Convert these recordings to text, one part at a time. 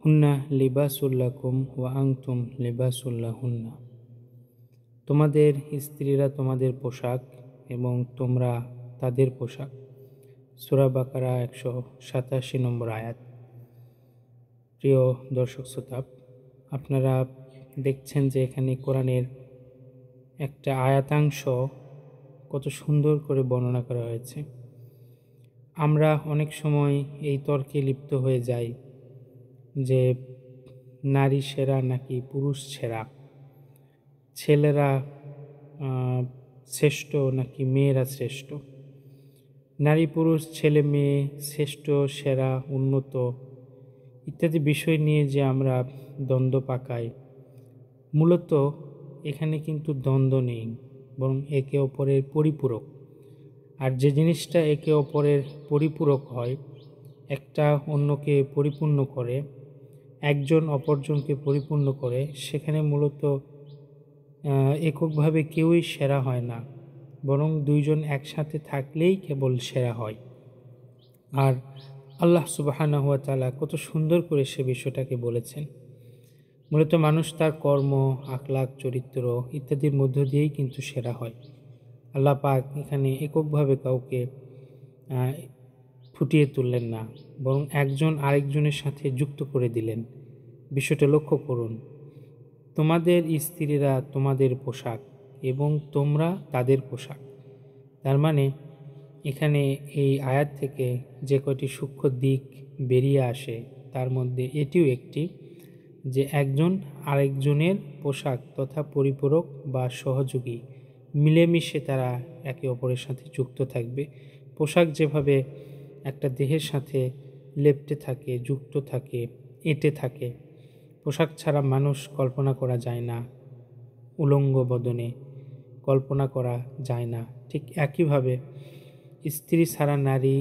হুন্না লিবাসুল লাকুম ওয়া আনতুম লিবাসুল লাহুন্না। তোমাদের স্ত্রীরা তোমাদের পোশাক এবং তোমরা তাদের পোশাক। সূরা বাকারা 187 নম্বর আয়াত। প্রিয় দর্শক শ্রোতা, আপনারা দেখছেন যে এখানে কোরআনের একটা আয়াতাংশ কত সুন্দর করে বর্ণনা করা হয়েছে। আমরা অনেক সময় এই তর্কে লিপ্ত হয়ে যাই যে নারী সেরা নাকি পুরুষ সেরা, ছেলেরা শ্রেষ্ঠ নাকি মেয়েরা শ্রেষ্ঠ, নারী পুরুষ ছেলে মেয়ে শ্রেষ্ঠ সেরা উন্নত ইত্যাদি বিষয় নিয়ে যে আমরা দ্বন্দ্ব পাকাই। মূলত এখানে কিন্তু দ্বন্দ্ব নেই, বরং একে অপরের পরিপূরক। আর যে জিনিসটা একে অপরের পরিপূরক হয়, একটা অন্যকে পরিপূর্ণ করে, একজন অপরজনকে পরিপূর্ণ করে, সেখানে মূলত এককভাবে কেউই সেরা হয় না, বরং দুইজন একসাথে থাকলেই কেবল সেরা হয়। আর আল্লাহ সুবহানাহু ওয়া তাআলা কত সুন্দর করে সে বিষয়টাকে বলেছেন। মূলত মানুষ তার কর্ম, আখলাক, চরিত্র ইত্যাদির মধ্য দিয়েই কিন্তু সেরা হয়। আল্লাহ পাক এখানে এককভাবে কাউকে ফুটিয়ে তুললেন না, বরং একজন আরেকজনের সাথে যুক্ত করে দিলেন। বিষয়টা লক্ষ্য করুন, তোমাদের স্ত্রীরা তোমাদের পোশাক এবং তোমরা তাদের পোশাক। তার মানে এখানে এই আয়াত থেকে যে কয়টি সূক্ষ্ম দিক বেরিয়ে আসে, তার মধ্যে এটিও একটি, যে একজন আরেকজনের পোশাক তথা পরিপূরক বা সহযোগী, মিলেমিশে তারা একে অপরের সাথে যুক্ত থাকবে। পোশাক যেভাবে একটা দেহের সাথে লেপ্টে থাকে, যুক্ত থাকে, এঁটে থাকে, পোশাক ছাড়া মানুষ কল্পনা করা যায় না, উলঙ্গ বদনে কল্পনা করা যায় না। ঠিক একইভাবে স্ত্রী ছাড়া নারী,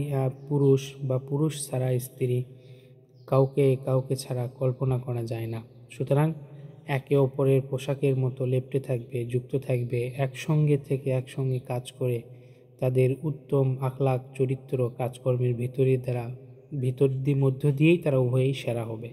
পুরুষ বা পুরুষ ছাড়া স্ত্রী, কাউকে ছাড়া কল্পনা করা যায় না। সুতরাং একে অপরের পোশাকের মতো লেপ্টে থাকবে, যুক্ত থাকবে, একসঙ্গে থেকে একসঙ্গে কাজ করে তাদের উত্তম আখলাক, চরিত্র, কাজকর্মের ভিতর মধ্য দিয়েই তারা উভয়েই সেরা হবে।